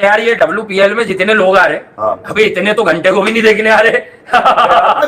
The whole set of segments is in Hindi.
यार ये WPL में जितने लोग आ रहे अभी इतने तो घंटे को भी नहीं देखने आ रहे।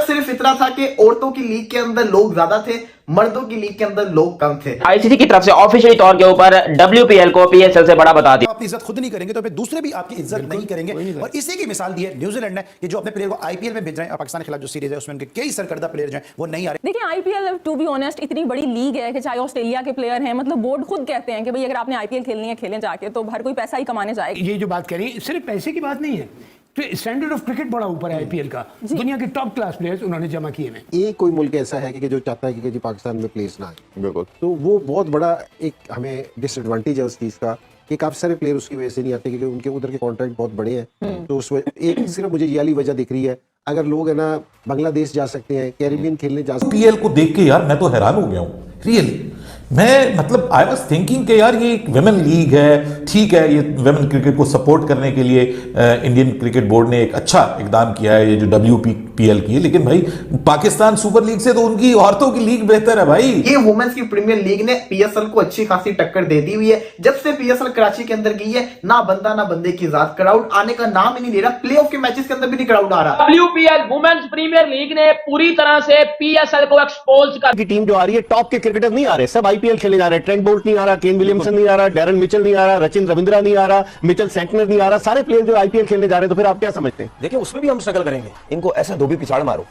सिर्फ इतना था कि औरतों की लीग के अंदर लोग ज्यादा थे, मर्दों की लीग के अंदर लोग कम थे। आईसीसी की तरफ से ऑफिशियली तौर के ऊपर WPL को PSL से बड़ा बता दिया। अपनी इज्जत खुद नहीं करेंगे तो फिर दूसरे भी आपकी इज्जत नहीं करेंगे। और इसी की मिसाल दी है न्यूजीलैंड ने कि जो अपने प्लेयर को IPL में भेज रहे हैं। पाकिस्तान के खिलाफ जो सीरीज है उसमें उनके कई सरकर्दा प्लेयर जो हैं वो नहीं आ रहे। देखिए IPL टू बी ऑनेस्ट इतनी बड़ी लीग है कि चाहे ऑस्ट्रेलिया के प्लेयर हैं, मतलब बोर्ड खुद कहते हैं कि भाई अगर आपने IPL खेलनी है खेलें जाके, तो हर कोई पैसा ही कमाने जाएगा। ये जो बात कह रही है सिर्फ पैसे की बात नहीं है, तो स्टैंडर्ड ऑफ क्रिकेट बड़ा ऊपर है IPL का। दुनिया के टॉप क्लास प्लेयर्स उन्होंने जमा किए हैं। ये कोई मुल्क ऐसा है कि जो चाहता है कि जी पाकिस्तान में प्लेस ना आए, बिल्कुल, तो वो बहुत बड़ा एक हमें डिसएडवांटेज है उस चीज का कि काफी सारे प्लेयर उसकी वजह से नहीं आते क्योंकि उनके उधर के कॉन्ट्रैक्ट बहुत बड़े हैं। तो उस एक सिर्फ मुझे ये वाली वजह दिख रही है, अगर लोग है ना बांग्लादेश जा सकते हैं, कैरिबियन खेलने जा सकते हैं। PL को देख के यार मैं तो हैरान हो गया हूँ रियली। मैं मतलब आई वाज थिंकिंग कि यार ये एक वेमेन लीग है, ठीक है, ये वेमेन क्रिकेट को सपोर्ट करने के लिए इंडियन क्रिकेट बोर्ड ने एक अच्छा इकदाम किया है, ये जो WPL की है। लेकिन भाई पाकिस्तान सुपर लीग से तो उनकी औरतों की लीग बेहतर है भाई। ये वुमेन्स की प्रीमियर लीग ने PSL को अच्छी खासी टक्कर दे दी हुई है। जब से PSL कराची के अंदर गई है, ना बंदा ना बंदे की जात, क्राउड आने का नाम ही नहीं ले रहा। प्लेऑफ के मैचेस के अंदर भी नहीं क्राउड आ रहा। WPL वुमेन्स प्रीमियर लीग ने पूरी तरह से PSL को एक्सपोज कर की टीम जो आ रही है, टॉप के क्रिकेटर नहीं आ रहे, सब IPL खेलने जा रहे हैं। ट्रेंट बोल्ट नहीं आ रहा, केन विलियमसन नहीं आ रहा, डैरन मिचेल नहीं आ रहा, रचिन रविंद्रा नहीं आ रहा, मिचेल सेंटनर नहीं आ रहा, सारे प्लेयर जो IPL खेलने जा रहे हैं। तो फिर आप क्या समझते हैं? देखिए उसमें भी हम स्ट्रगल करेंगे, इनको ऐसा धोबी पिछाड़ मारो,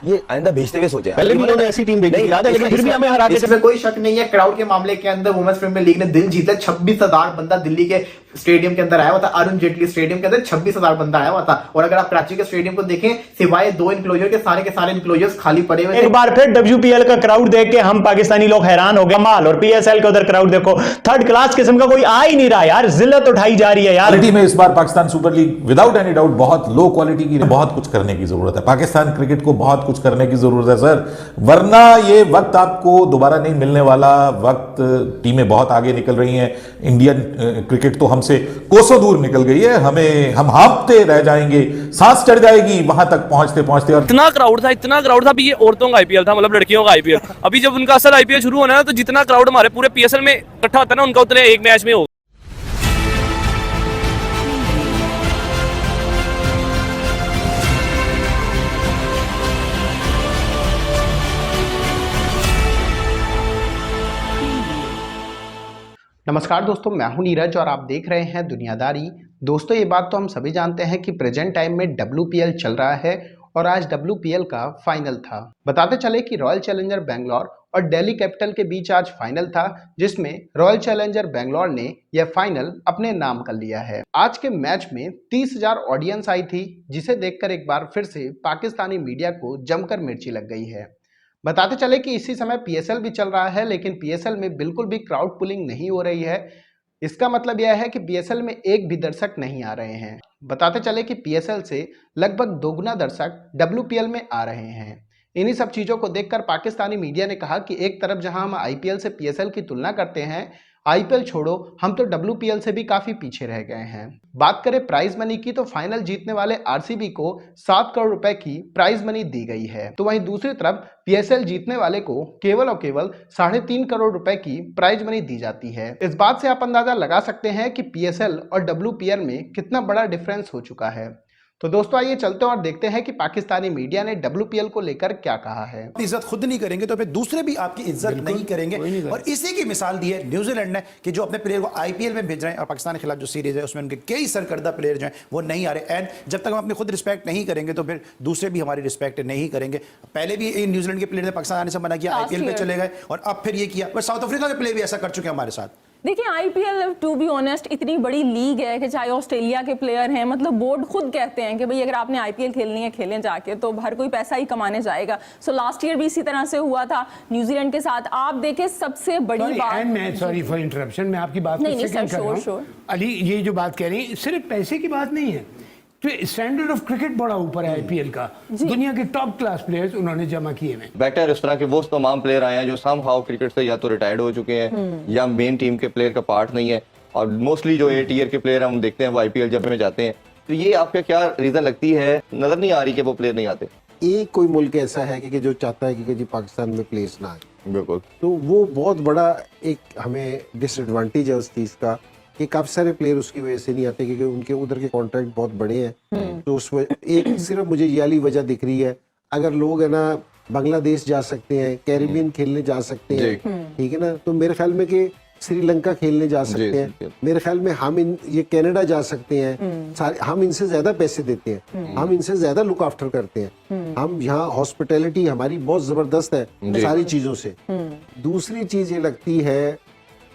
ये आइंदा भेजते हुए सोचे। पहले भी उन्होंने ऐसी टीम भेजी याद है, लेकिन फिर भी हमें हरा के। इसमें कोई शक नहीं है, क्राउड के मामले के अंदर वुमेन्स प्रीमियर लीग ने दिल जीता। 26,000 बंदा दिल्ली के स्टेडियम के अंदर आया हुआ था। अरुण जेटली स्टेडियम के अंदर 26,000 बंदा आया हुआ था। और अगर आप कराची के स्टेडियम को देखें, सिवाय 2 इंक्लोजर के सारे इंक्लोजर्स खाली पड़े हुए थे। एक बार फिर WPL का क्राउड देख के हम पाकिस्तानी लोग हैरान हो गए। माल और PSL के उधर क्राउड देखो, थर्ड क्लास किस्म का कोई आ ही नहीं रहा यार, जिल्लत उठाई जा रही है यार। क्वालिटी में इस बार Pakistan super league without any doubt बहुत लो क्वालिटी की, बहुत कुछ करने की जरूरत है। पाकिस्तान क्रिकेट को बहुत कुछ करने की जरूरत है सर, वरना ये वक्त आपको दोबारा नहीं मिलने वाला। वक्त टीमें बहुत आगे निकल रही हैं, इंडियन क्रिकेट तो हमसे कोसों दूर निकल गई है। हम हाँफते रह जाएंगे, सांस चढ़ जाएगी वहां तक पहुंचते पहुंचते। और इतना क्राउड था अभी ये औरतों का IPL था, मतलब लड़कियों का IPL। अभी जब उनका असल IPL शुरू होना है तो जितना क्राउड हमारे पूरे PSL में इकट्ठा होता है ना, उनका उतने एक मैच में हो। नमस्कार दोस्तों, मैं हूं नीरज और आप देख रहे हैं दुनियादारी। दोस्तों ये बात तो हम सभी जानते हैं कि प्रेजेंट टाइम में WPL चल रहा है और आज WPL का फाइनल था। बताते चले कि रॉयल चैलेंजर बेंगलोर और दिल्ली कैपिटल के बीच आज फाइनल था, जिसमें रॉयल चैलेंजर बेंगलोर ने यह फाइनल अपने नाम कर लिया है। आज के मैच में 30,000 ऑडियंस आई थी, जिसे देखकर एक बार फिर से पाकिस्तानी मीडिया को जमकर मिर्ची लग गई है। बताते चले कि इसी समय PSL भी चल रहा है, लेकिन PSL में बिल्कुल भी क्राउड पुलिंग नहीं हो रही है। इसका मतलब यह है कि PSL में एक भी दर्शक नहीं आ रहे हैं। बताते चले कि PSL से लगभग दोगुना दर्शक WPL में आ रहे हैं। इन्हीं सब चीज़ों को देखकर पाकिस्तानी मीडिया ने कहा कि एक तरफ जहां हम IPL से PSL की तुलना करते हैं, IPL छोड़ो, हम तो WPL से भी काफ़ी पीछे रह गए हैं। बात करें प्राइज मनी की, तो फाइनल जीतने वाले RCB को 7 करोड़ रुपए की प्राइज मनी दी गई है। तो वहीं दूसरी तरफ PSL जीतने वाले को केवल और केवल 3.5 करोड़ रुपए की प्राइज मनी दी जाती है। इस बात से आप अंदाजा लगा सकते हैं कि PSL और WPL में कितना बड़ा डिफरेंस हो चुका है। तो दोस्तों आइए चलते हैं और देखते हैं कि पाकिस्तानी मीडिया ने WPL को लेकर क्या कहा है। इज्जत खुद नहीं करेंगे तो फिर दूसरे भी आपकी इज्जत नहीं करेंगे। और इसी की मिसाल दी है न्यूजीलैंड ने कि जो अपने प्लेयर को IPL में भेज रहे हैं। और पाकिस्तान के खिलाफ जो सीरीज है उसमें उनके कई सरकर्दा प्लेयर जो हैं वो नहीं आ रहे। एंड जब तक हम अपनी खुद रिस्पेक्ट नहीं करेंगे तो फिर दूसरे भी हमारी रिस्पेक्ट नहीं करेंगे। पहले भी न्यूजीलैंड के प्लेयर ने पाकिस्तान आने से मना किया, IPL पे चले गए, और अब फिर ये किया। पर साउथ अफ्रीका के प्लेयर भी ऐसा कर चुके हैं हमारे साथ। देखिए IPL टू बी ऑनेस्ट इतनी बड़ी लीग है कि चाहे ऑस्ट्रेलिया के प्लेयर हैं, मतलब बोर्ड खुद कहते हैं कि भाई अगर आपने IPL खेलनी है खेलें जाके, तो हर कोई पैसा ही कमाने जाएगा। सो लास्ट ईयर भी इसी तरह से हुआ था न्यूजीलैंड के साथ। आप देखें सबसे बड़ी बात, मैं सॉरी फॉर इंटरप्शन, मैं आपकी बात नहीं सर, श्योर अली, ये जो बात कह रही है सिर्फ पैसे की बात नहीं है, तो स्टैंडर्ड ऑफ क्रिकेट बड़ा ऊपर है IPL का। दुनिया के टॉप क्लास प्लेयर्स उन्होंने जमा किए हैं। बेटर इस तरह के वो तमाम प्लेयर आए हैं जो सम हाउ क्रिकेट से या तो रिटायर्ड हो चुके हैं या मेन टीम के प्लेयर का पार्ट नहीं है। और मोस्टली जो A टीयर के प्लेयर हम देखते हैं वो IPL जब में जाते हैं। तो ये आपका क्या रीजन लगती है, नजर नहीं आ रही कि वो प्लेयर नहीं आते? एक कोई मुल्क ऐसा है कि जो चाहता है कि जी पाकिस्तान में प्लेस ना आए, बिल्कुल, तो वो बहुत बड़ा एक हमें डिसएडवांटेज है उस चीज का कि काफी सारे प्लेयर उसकी वजह से नहीं आते क्योंकि उनके उधर के कॉन्ट्रैक्ट बहुत बड़े हैं। तो उस एक सिर्फ मुझे ये वाली वजह दिख रही है, अगर लोग है ना बांग्लादेश जा सकते हैं, कैरिबियन खेलने जा सकते हैं, ठीक है ना, तो मेरे ख्याल में कि श्रीलंका खेलने जा सकते हैं, मेरे ख्याल में हम ये कनाडा जा सकते हैं, हम इनसे ज्यादा पैसे देते हैं, हम इनसे ज्यादा लुक आफ्टर करते हैं, हम यहाँ हॉस्पिटैलिटी हमारी बहुत जबरदस्त है सारी चीजों से। दूसरी चीज ये लगती है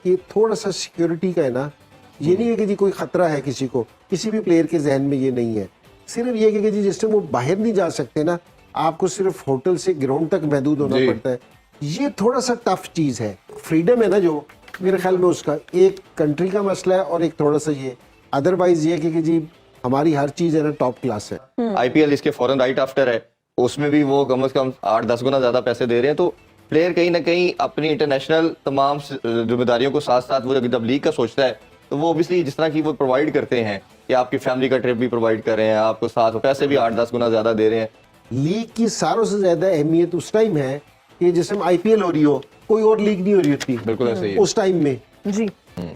कि थोड़ा सा सिक्योरिटी का है ना, ये नहीं है कि जी कोई खतरा है किसी को, किसी भी प्लेयर के जहन में ये नहीं है, सिर्फ ये कि जी जिस टाइम वो बाहर नहीं जा सकते ना, आपको सिर्फ होटल से ग्राउंड तक महदूद होना पड़ता है, ये थोड़ा सा टफ चीज है। फ्रीडम है ना जो, मेरे ख्याल में उसका एक कंट्री का मसला है और एक थोड़ा सा ये, अदरवाइज ये कि जी हमारी हर चीज है ना टॉप क्लास है। आईपीएल इसके फॉरन राइट आफ्टर है, उसमें भी वो कम से कम 8-10 गुना ज्यादा पैसे दे रहे हैं, तो प्लेयर कहीं ना कहीं अपनी इंटरनेशनल तमाम जिम्मेदारियों को साथ साथ वो जब लीग का सोचता है तो वो ऑब्वियसली जिस तरह की वो प्रोवाइड करते हैं कि आपकी फैमिली का ट्रिप भी प्रोवाइड कर रहे हैं, आपको साथ पैसे भी 8-10 गुना ज्यादा दे रहे हैं। लीग की सारों से ज्यादा अहमियत उस टाइम है कि जिस टाइम आईपीएल हो रही हो, कोई और लीग नहीं हो रही होती, बिल्कुल ऐसे ही उस टाइम में जी।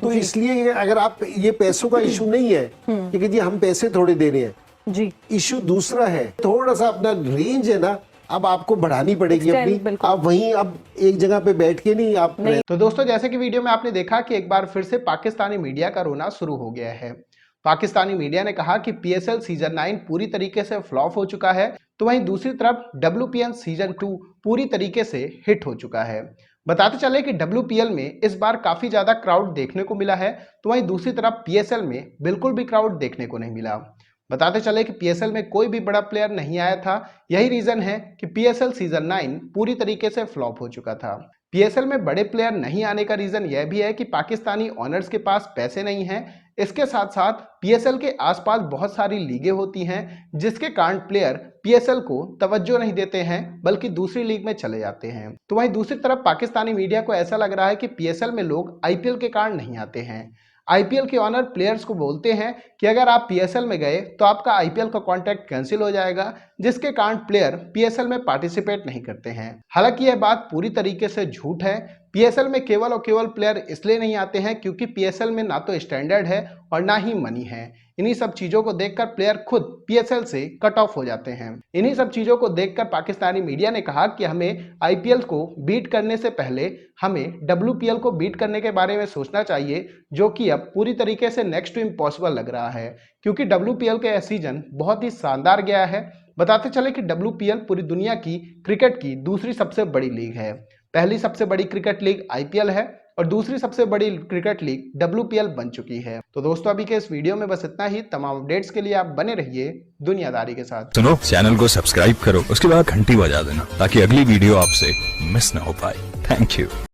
तो इसलिए अगर आप, ये पैसों का इशू नहीं है कि जी हम पैसे थोड़े दे रहे हैं जी, इशू दूसरा है, थोड़ा सा अपना रेंज है ना अब आपको बढ़ानी पड़ेगी अपनी, आप वहीं अब एक जगह पे बैठ के नहीं आप नहीं। तो दोस्तों जैसे कि वीडियो में आपने देखा कि एक बार फिर से पाकिस्तानी मीडिया का रोना शुरू हो गया है। पाकिस्तानी मीडिया ने कहा कि पीएसएल सीजन 9 पूरी तरीके से फ्लॉप हो चुका है, तो वहीं दूसरी तरफ WPL सीजन 2 पूरी तरीके से हिट हो चुका है। बताते चले कि WPL में इस बार काफी ज्यादा क्राउड देखने को मिला है, तो वहीं दूसरी तरफ PSL में बिल्कुल भी क्राउड देखने को नहीं मिला। बताते चले कि PSL में कोई भी बड़ा प्लेयर नहीं आया था, यही रीजन है कि PSL सीजन 9 पूरी तरीके से फ्लॉप हो चुका था। PSL में बड़े प्लेयर नहीं आने का रीजन यह भी है कि पाकिस्तानी ओनर्स के पास पैसे नहीं हैं। इसके साथ साथ PSL के आसपास बहुत सारी लीगें होती हैं, जिसके कारण प्लेयर PSL को तवज्जो नहीं देते हैं बल्कि दूसरी लीग में चले जाते हैं। तो वहीं दूसरी तरफ पाकिस्तानी मीडिया को ऐसा लग रहा है कि PSL में लोग IPL के कारण नहीं आते हैं। IPL के ऑनर प्लेयर्स को बोलते हैं कि अगर आप PSL में गए तो आपका IPL का कॉन्ट्रैक्ट कैंसिल हो जाएगा, जिसके कारण प्लेयर PSL में पार्टिसिपेट नहीं करते हैं। हालांकि यह बात पूरी तरीके से झूठ है। PSL में केवल और केवल प्लेयर इसलिए नहीं आते हैं क्योंकि PSL में ना तो स्टैंडर्ड है और ना ही मनी है। इन्हीं सब चीजों को देखकर प्लेयर खुद PSL से कट ऑफ हो जाते हैं। इन्हीं सब चीजों को देखकर पाकिस्तानी मीडिया ने कहा कि हमें IPL को बीट करने से पहले हमें WPL को बीट करने के बारे में सोचना चाहिए, जो कि अब पूरी तरीके से नेक्स्ट टू इम्पॉसिबल लग रहा है क्योंकि WPL का यह सीजन बहुत ही शानदार गया है। बताते चले कि WPL पूरी दुनिया की क्रिकेट की दूसरी सबसे बड़ी लीग है। पहली सबसे बड़ी क्रिकेट लीग IPL है और दूसरी सबसे बड़ी क्रिकेट लीग WPL बन चुकी है। तो दोस्तों अभी के इस वीडियो में बस इतना ही। तमाम अपडेट्स के लिए आप बने रहिए दुनियादारी के साथ। सुनो, चैनल को सब्सक्राइब करो, उसके बाद घंटी बजा देना ताकि अगली वीडियो आपसे मिस ना हो पाए। Thank you.